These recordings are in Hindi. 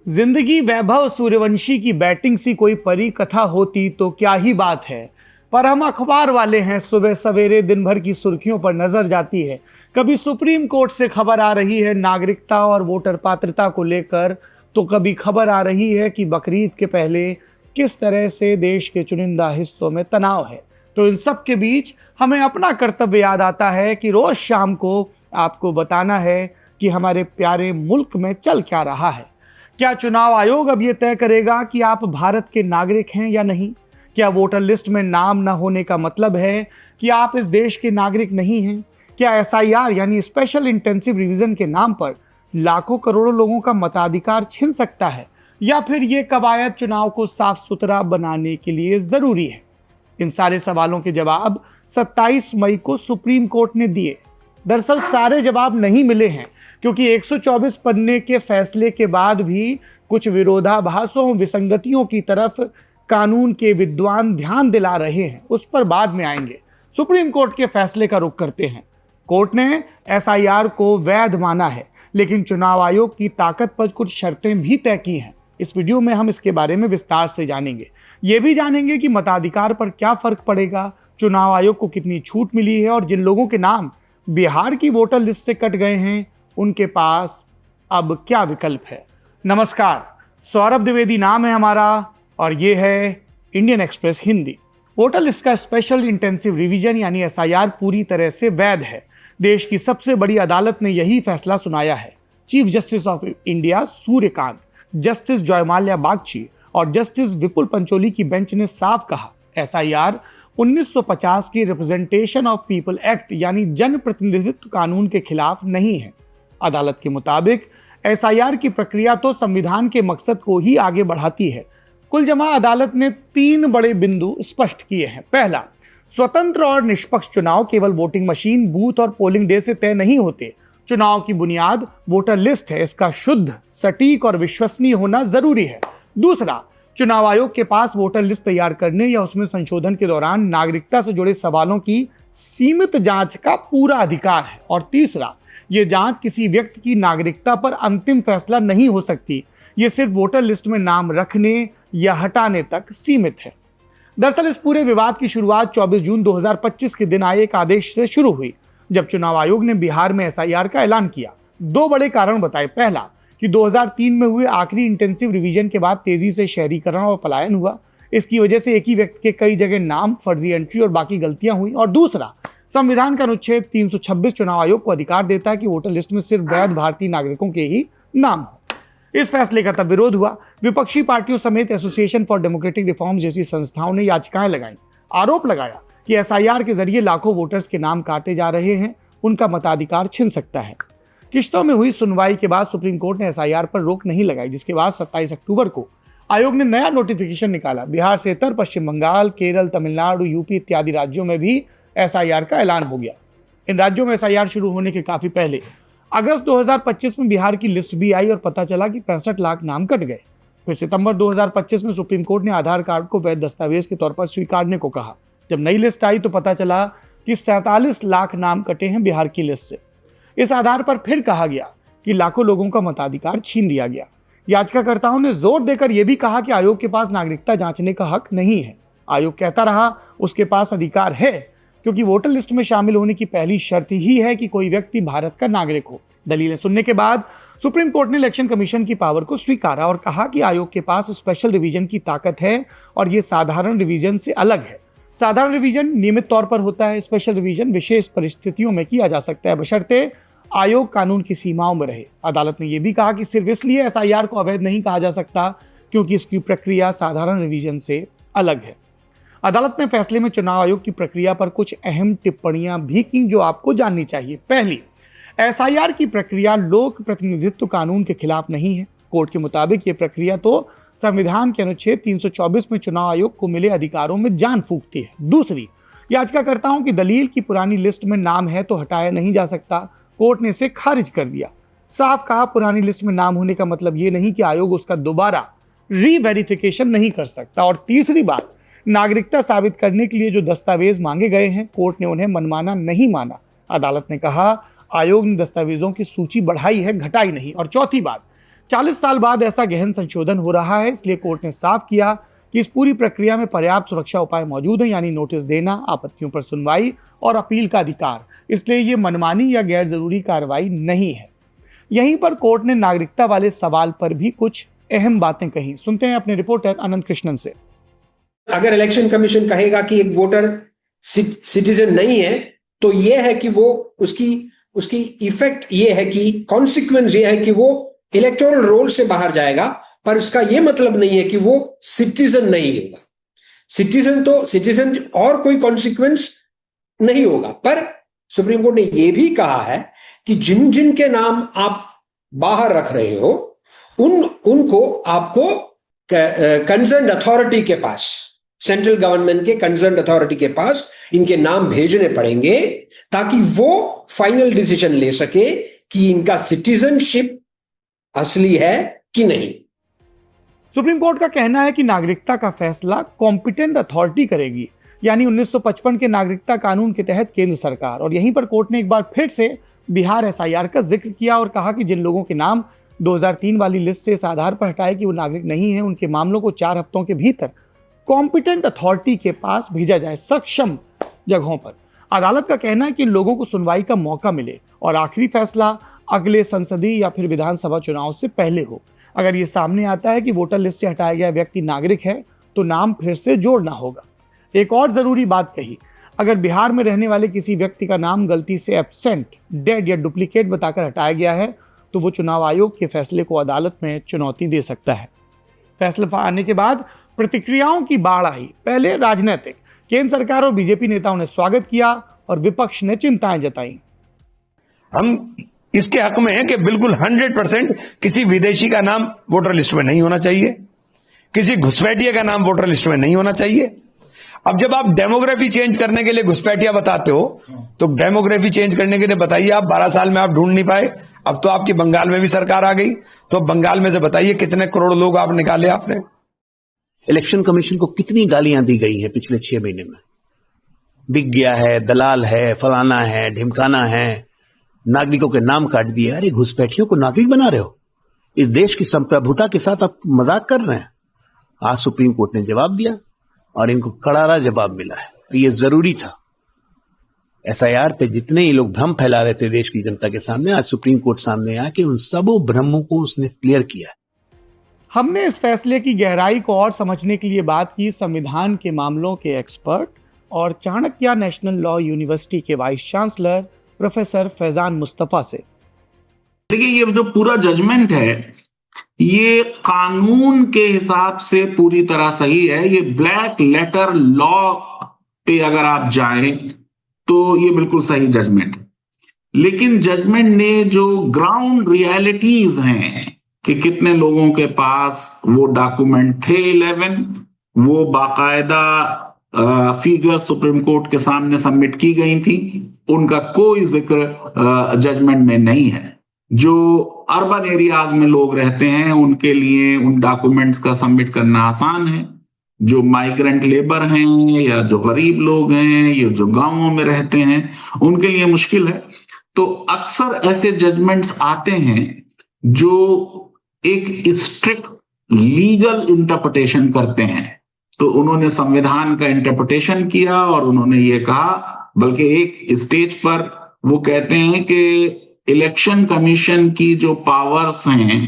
जिंदगी वैभव सूर्यवंशी की बैटिंग सी कोई परी कथा होती तो क्या ही बात है। पर हम अखबार वाले हैं, सुबह सवेरे दिन भर की सुर्खियों पर नजर जाती है। कभी सुप्रीम कोर्ट से खबर आ रही है नागरिकता और वोटर पात्रता को लेकर, तो कभी खबर आ रही है कि बकरीद के पहले किस तरह से देश के चुनिंदा हिस्सों में तनाव है। तो इन सब के बीच हमें अपना कर्तव्य याद आता है कि रोज शाम को आपको बताना है कि हमारे प्यारे मुल्क में चल क्या रहा है। क्या चुनाव आयोग अब ये तय करेगा कि आप भारत के नागरिक हैं या नहीं? क्या वोटर लिस्ट में नाम न होने का मतलब है कि आप इस देश के नागरिक नहीं हैं? क्या एसआईआर यानी स्पेशल इंटेंसिव रिवीजन के नाम पर लाखों करोड़ों लोगों का मताधिकार छिन सकता है, या फिर ये कवायद चुनाव को साफ सुथरा बनाने के लिए जरूरी है? इन सारे सवालों के जवाब 27 मई को सुप्रीम कोर्ट ने दिए। दरअसल सारे जवाब नहीं मिले हैं, क्योंकि 124 पन्ने के फैसले के बाद भी कुछ विरोधाभासों, विसंगतियों की तरफ कानून के विद्वान ध्यान दिला रहे हैं। उस पर बाद में आएंगे। सुप्रीम कोर्ट के फैसले का रुख करते हैं। कोर्ट ने एसआईआर को वैध माना है, लेकिन चुनाव आयोग की ताकत पर कुछ शर्तें भी तय की हैं। इस वीडियो में हम इसके बारे में विस्तार से जानेंगे। ये भी जानेंगे कि मताधिकार पर क्या फर्क पड़ेगा, चुनाव आयोग को कितनी छूट मिली है, और जिन लोगों के नाम बिहार की वोटर लिस्ट से कट गए हैं उनके पास अब क्या विकल्प है। नमस्कार, सौरभ द्विवेदी नाम है हमारा और ये है Indian express Hindi. Voter list का स्पेशल इंटेंसिव रिवीजन यानी एसआईआर पूरी तरह से वैध है। देश की सबसे बड़ी अदालत ने यही फैसला सुनाया है। Chief justice of India Suryakant, justice Joymalya Bagchi और जस्टिस विपुल पंचोली की बेंच ने साफ कहा, एसआईआर 1950 की रिप्रेजेंटेशन ऑफ पीपल एक्ट यानी जन प्रतिनिधित्व कानून के खिलाफ नहीं है। अदालत के मुताबिक एसआईआर की प्रक्रिया तो संविधान के मकसद को ही आगे बढ़ाती है। कुल जमा अदालत ने 3 बड़े बिंदु स्पष्ट किए हैं। पहला, स्वतंत्र और निष्पक्ष चुनाव केवल वोटिंग मशीन, बूथ और पोलिंग डे से तय नहीं होते। चुनाव की बुनियाद वोटर लिस्ट है, इसका शुद्ध, सटीक और विश्वसनीय होना जरूरी है। दूसरा, चुनाव आयोग के पास वोटर लिस्ट तैयार करने या उसमें संशोधन के दौरान नागरिकता से जुड़े सवालों की सीमित जांच का पूरा अधिकार है। और तीसरा, ये जांच किसी व्यक्ति की नागरिकता पर अंतिम फैसला नहीं हो सकती। ये सिर्फ वोटर लिस्ट में नाम रखने या हटाने तक सीमित है। दरअसल इस पूरे विवाद की शुरुआत 24 जून 2025 के दिन आए एक आदेश से शुरू हुई, जब चुनाव आयोग ने बिहार में एसआईआर का ऐलान किया। 2 बड़े कारण बताए। पहला, कि 2003 में हुए आखिरी इंटेंसिव रिवीजन के बाद तेजी से शहरीकरण और पलायन हुआ। इसकी वजह से एक ही व्यक्ति के कई जगह नाम, फर्जी एंट्री और बाकी गलतियां हुई। और दूसरा, संविधान का अनुच्छेद 326 चुनाव आयोग को अधिकार देता है कि वोटर लिस्ट में सिर्फ वैध भारतीय नागरिकों के ही नाम हो। इस फैसले का तब विरोध हुआ। विपक्षी पार्टियों समेत एसोसिएशन फॉर डेमोक्रेटिक रिफॉर्म्स जैसी संस्थाओं ने याचिकाएं लगाईं। आरोप लगाया कि एसआईआर के जरिए लाखों वोटर्स के नाम काटे जा रहे हैं, उनका मताधिकार छिन सकता है। किश्तों में हुई सुनवाई के बाद सुप्रीम कोर्ट ने एसआईआर पर रोक नहीं लगाई, जिसके बाद 27 अक्टूबर को आयोग ने नया नोटिफिकेशन निकाला। बिहार से इतर पश्चिम बंगाल, केरल, तमिलनाडु, यूपी इत्यादि राज्यों में भी एसआईआर का ऐलान हो गया। इन राज्यों में एसआईआर शुरू होने के काफी पहले अगस्त 2025 में बिहार की लिस्ट भी आई और पता चला कि 65 लाख नाम कट गए। फिर सितंबर 2025 में सुप्रीम कोर्ट ने आधार कार्ड को वैध दस्तावेज के तौर पर स्वीकारने को कहा। जब नई लिस्ट आई तो पता चला कि 47 लाख नाम कटे हैं बिहार की लिस्ट से। इस आधार पर फिर कहा गया कि लाखों लोगों का मताधिकार छीन लिया गया। याचिकाकर्ताओं ने जोर देकर यह भी कहा कि आयोग के पास नागरिकता जांचने का हक नहीं है। आयोग कहता रहा उसके पास अधिकार है, क्योंकि वोटर लिस्ट में शामिल होने की पहली शर्त ही है कि कोई व्यक्ति भारत का नागरिक हो। दलीलें सुनने के बाद सुप्रीम कोर्ट ने इलेक्शन कमीशन की पावर को स्वीकारा और कहा कि आयोग के पास स्पेशल रिवीजन की ताकत है और ये साधारण रिवीजन से अलग है। साधारण रिवीजन नियमित तौर पर होता है, स्पेशल रिवीजन विशेष परिस्थितियों में किया जा सकता है, बशर्ते आयोग कानून की सीमाओं में रहे। अदालत ने यह भी कहा कि सिर्फ इसलिए एसआईआर को अवैध नहीं कहा जा सकता क्योंकि इसकी प्रक्रिया साधारण रिवीजन से अलग है। अदालत ने फैसले में चुनाव आयोग की प्रक्रिया पर कुछ अहम टिप्पणियां भी की जो आपको जाननी चाहिए। पहली, एसआईआर की प्रक्रिया लोक प्रतिनिधित्व कानून के खिलाफ नहीं है। कोर्ट के मुताबिक ये प्रक्रिया तो संविधान के अनुच्छेद 324 में चुनाव आयोग को मिले अधिकारों में जान फूंकती है। दूसरी, याचिकाकर्ताओं की दलील की पुरानी लिस्ट में नाम है तो हटाया नहीं जा सकता। कोर्ट ने इसे खारिज कर दिया। साफ कहा, पुरानी लिस्ट में नाम होने का मतलब ये नहीं कि आयोग उसका दोबारा रीवेरिफिकेशन नहीं कर सकता। और तीसरी बात, नागरिकता साबित करने के लिए जो दस्तावेज मांगे गए हैं, कोर्ट ने उन्हें मनमाना नहीं माना। अदालत ने कहा, आयोग ने दस्तावेजों की सूची बढ़ाई है, घटाई नहीं। और चौथी बात, 40 साल बाद ऐसा गहन संशोधन हो रहा है, इसलिए कोर्ट ने साफ किया कि इस पूरी प्रक्रिया में पर्याप्त सुरक्षा उपाय मौजूद हैं, यानी नोटिस देना, आपत्तियों पर सुनवाई और अपील का अधिकार। इसलिए ये मनमानी या गैर जरूरी कार्रवाई नहीं है। यहीं पर कोर्ट ने नागरिकता वाले सवाल पर भी कुछ अहम बातें कही। सुनते हैं अपने रिपोर्टर अनंत कृष्णन से। अगर इलेक्शन कमीशन कहेगा कि एक वोटर सिटीजन नहीं है, तो यह है कि वो उसकी इफेक्ट ये है कि कॉन्सिक्वेंस ये है कि वो इलेक्टोरल रोल से बाहर जाएगा, पर इसका यह मतलब नहीं है कि वो सिटीजन नहीं होगा। सिटीजन और कोई कॉन्सिक्वेंस नहीं होगा। पर सुप्रीम कोर्ट ने यह भी कहा है कि जिन जिन के नाम आप बाहर रख रहे हो उनको आपको कंसर्न अथॉरिटी के पास, सेंट्रल गवर्नमेंट के कंसर्न अथॉरिटी के पास इनके नाम भेजने पड़ेंगे, ताकि वो फाइनल डिसीजन ले सके कि इनका सिटीजनशिप असली है कि नहीं। सुप्रीम कोर्ट का कहना है कि नागरिकता का फैसला कॉम्पिटेंट अथॉरिटी करेगी, यानी 1955 के नागरिकता कानून के तहत केंद्र सरकार। और यहीं पर कोर्ट ने एक बार फिर से बिहार एसआईआर का जिक्र किया और कहा कि जिन लोगों के नाम 2003 वाली लिस्ट से इस आधार पर हटाए कि वो नागरिक नहीं है, उनके मामलों को 4 हफ्तों के भीतर कॉम्पिटेंट अथॉरिटी के पास भेजा जाए, सक्षम जगहों पर। अदालत का कहना है कि इन लोगों को सुनवाई का मौका मिले और आखिरी फैसला अगले संसदीय या फिर विधानसभा चुनाव से पहले हो। अगर ये सामने आता है कि वोटर लिस्ट से हटाया गया व्यक्ति नागरिक है, तो नाम फिर से जोड़ना होगा। एक और जरूरी बात कही, अगर बिहार में रहने वाले किसी व्यक्ति का नाम गलती से एब्सेंट, डेड या डुप्लीकेट बताकर हटाया गया है, तो वो चुनाव आयोग के फैसले को अदालत में चुनौती दे सकता है। फैसला आने के बाद प्रतिक्रियाओं की बाढ़ आई। पहले राजनीतिक, केंद्र सरकार और बीजेपी नेताओं ने स्वागत किया और विपक्ष ने चिंताएं जताई। हम इसके हक में हैं कि बिल्कुल 100% किसी विदेशी का नाम वोटर लिस्ट में नहीं होना चाहिए, किसी घुसपैठिया का नाम वोटर लिस्ट में नहीं होना चाहिए। अब जब आप डेमोग्राफी चेंज करने के लिए घुसपैठिया बताते हो, तो डेमोग्राफी चेंज करने के लिए बताइए, आप 12 साल में आप ढूंढ नहीं पाए, अब तो आपकी बंगाल में भी सरकार आ गई, तो बंगाल में से बताइए कितने करोड़ लोग आप निकाले आपने। इलेक्शन कमीशन को कितनी गालियां दी गई हैं पिछले 6 महीने में। बिक गया है, दलाल है, फलाना है, ढिमकाना है, नागरिकों के नाम काट दिए। अरे घुसपैठियों को नागरिक बना रहे हो, इस देश की संप्रभुता के साथ आप मजाक कर रहे हैं। आज सुप्रीम कोर्ट ने जवाब दिया और इनको करारा जवाब मिला है। ये जरूरी था। एसआईआर पे जितने ही लोग भ्रम फैला रहे थे देश की जनता के सामने, आज सुप्रीम कोर्ट सामने आया कि उन सबों भ्रमों को उसने क्लियर किया। हमने इस फैसले की गहराई को और समझने के लिए बात की संविधान के मामलों के एक्सपर्ट और चाणक्य नेशनल लॉ यूनिवर्सिटी के vice chancellor professor Faizan Mustafa से। देखिए, ये जो पूरा जजमेंट है ये कानून के हिसाब से पूरी तरह सही है। ये ब्लैक लेटर लॉ पे अगर आप जाएं तो ये बिल्कुल सही जजमेंट है। लेकिन जजमेंट ने जो ग्राउंड रियलिटीज हैं कि कितने लोगों के पास वो डॉक्यूमेंट थे 11, वो बाकायदा फिगर सुप्रीम कोर्ट के सामने सबमिट की गई थी, उनका कोई जिक्र जजमेंट में नहीं है। जो अर्बन एरियाज में लोग रहते हैं उनके लिए उन डॉक्यूमेंट्स का सबमिट करना आसान है। जो माइग्रेंट लेबर हैं या जो गरीब लोग हैं या जो गांवों में रहते हैं उनके लिए मुश्किल है। तो अक्सर ऐसे जजमेंट्स आते हैं जो एक स्ट्रिक्ट लीगल इंटरप्रिटेशन करते हैं। तो उन्होंने संविधान का इंटरप्रिटेशन किया और उन्होंने ये कहा, बल्कि एक स्टेज पर वो कहते हैं कि इलेक्शन कमीशन की जो पावर्स हैं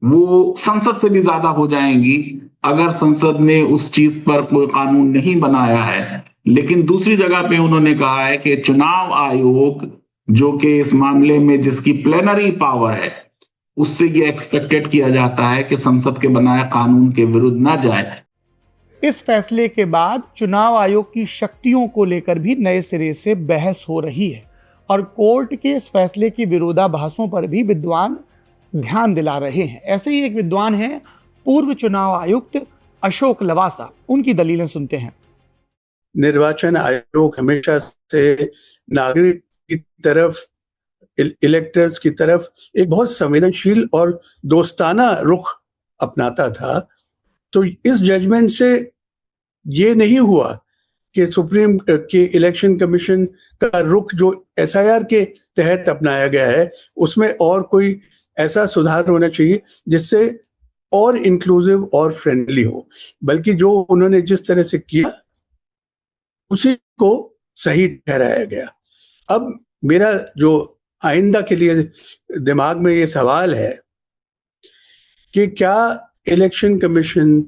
वो संसद से भी ज्यादा हो जाएंगी अगर संसद ने उस चीज पर कोई कानून नहीं बनाया है। लेकिन दूसरी जगह पे उन्होंने कहा है कि चुनाव आयोग जो कि इस मामले में जिसकी प्लेनरी पावर है, उससे ये एक्सपेक्टेड किया जाता है कि संसद के बनाए कानून के विरुद्ध ना जाए। इस फैसले के बाद चुनाव आयोग की शक्तियों को लेकर भी नए सिरे से बहस हो रही है और कोर्ट के इस फैसले की विरोधाभासों पर भी विद्वान ध्यान दिला रहे हैं। ऐसे ही एक विद्वान हैं पूर्व चुनाव आयुक्त अशोक लवासा। उनकी दलीलें सुनते हैं। निर्वाचन आयोग हमेशा से नागरिक की तरफ, इलेक्टर्स की तरफ एक बहुत संवेदनशील और दोस्ताना रुख अपनाता था। तो इस जजमेंट से ये नहीं हुआ कि सुप्रीम के इलेक्शन कमीशन का रुख जो एसआईआर के तहत अपनाया गया है उसमें और कोई ऐसा सुधार होना चाहिए जिससे और इंक्लूसिव और फ्रेंडली हो। बल्कि जो उन्होंने जिस तरह से किया उसी को सही ठहराया गया। अब मेरा जो आइंदा के लिए दिमाग में ये सवाल है कि क्या इलेक्शन कमीशन,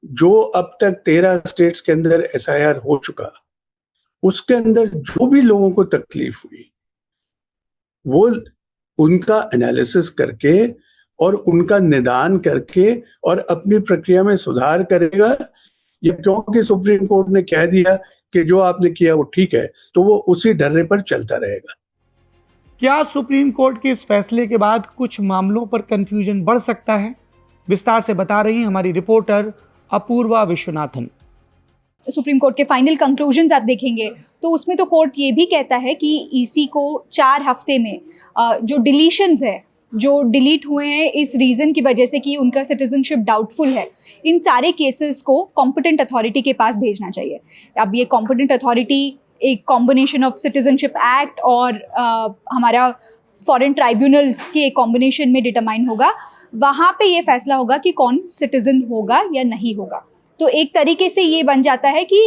जो अब तक 13 स्टेट्स के अंदर एसआईआर हो चुका, उसके अंदर जो भी लोगों को तकलीफ हुई वो उनका एनालिसिस करके और उनका निदान करके और अपनी प्रक्रिया में सुधार करेगा, या क्योंकि सुप्रीम कोर्ट ने कह दिया कि जो आपने किया वो ठीक है, तो वो उसी डर्रे पर चलता रहेगा। क्या सुप्रीम कोर्ट के इस फैसले के बाद कुछ मामलों पर कंफ्यूजन बढ़ सकता है? विस्तार से बता रही हैं हमारी reporter Apoorva Vishwanathan. Supreme Court के फाइनल कंक्लूजन्स आप देखेंगे तो उसमें तो कोर्ट ये भी कहता है कि ईसी को 4 हफ्ते में जो डिलीशंस है, जो डिलीट हुए हैं इस रीज़न की वजह से कि उनका सिटीजनशिप डाउटफुल है, इन सारे केसेस को कॉम्पिटेंट अथॉरिटी के पास भेजना चाहिए। अब ये कॉम्पिटेंट अथॉरिटी एक कॉम्बिनेशन ऑफ सिटीजनशिप एक्ट और हमारा फॉरेन ट्राइब्यूनल्स के कॉम्बिनेशन में डिटरमाइन होगा। वहाँ पे ये फैसला होगा कि कौन सिटीजन होगा या नहीं होगा। तो एक तरीके से ये बन जाता है कि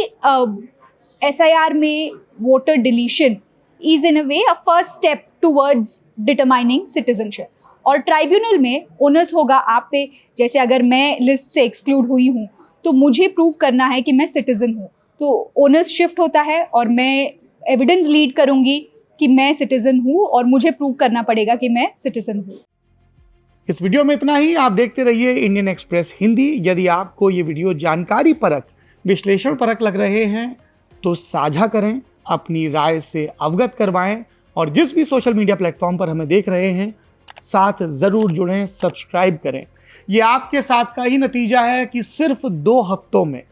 एसआईआर में voter deletion is in a way a first step towards determining citizenship, और ट्राइब्यूनल में ओनर्स होगा आप पे। जैसे अगर मैं लिस्ट से एक्सक्लूड हुई हूँ तो मुझे प्रूव करना है कि मैं सिटीजन हूँ, तो ओनर्स शिफ्ट होता है और मैं एविडेंस लीड करूँगी कि मैं सिटीजन हूँ और मुझे प्रूव करना पड़ेगा कि मैं सिटीजन हूँ। इस वीडियो में इतना ही। आप देखते रहिए इंडियन एक्सप्रेस हिंदी। यदि आपको ये वीडियो जानकारी परक, विश्लेषण परक लग रहे हैं तो साझा करें, अपनी राय से अवगत करवाएं, और जिस भी सोशल मीडिया प्लेटफॉर्म पर हमें देख रहे हैं साथ ज़रूर जुड़ें, सब्सक्राइब करें। ये आपके साथ का ही नतीजा है कि सिर्फ 2 हफ्तों में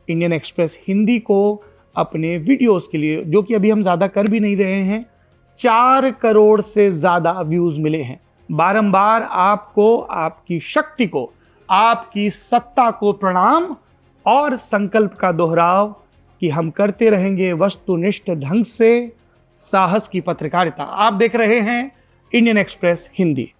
इंडियन एक्सप्रेस हिंदी को अपने वीडियोस के लिए, जो कि अभी हम ज़्यादा कर भी नहीं रहे हैं, 4 करोड़ से ज़्यादा व्यूज़ मिले हैं। बारंबार आपको, आपकी शक्ति को, आपकी सत्ता को प्रणाम और संकल्प का दोहराव कि हम करते रहेंगे वस्तुनिष्ठ ढंग से साहस की पत्रकारिता। आप देख रहे हैं इंडियन एक्सप्रेस हिंदी।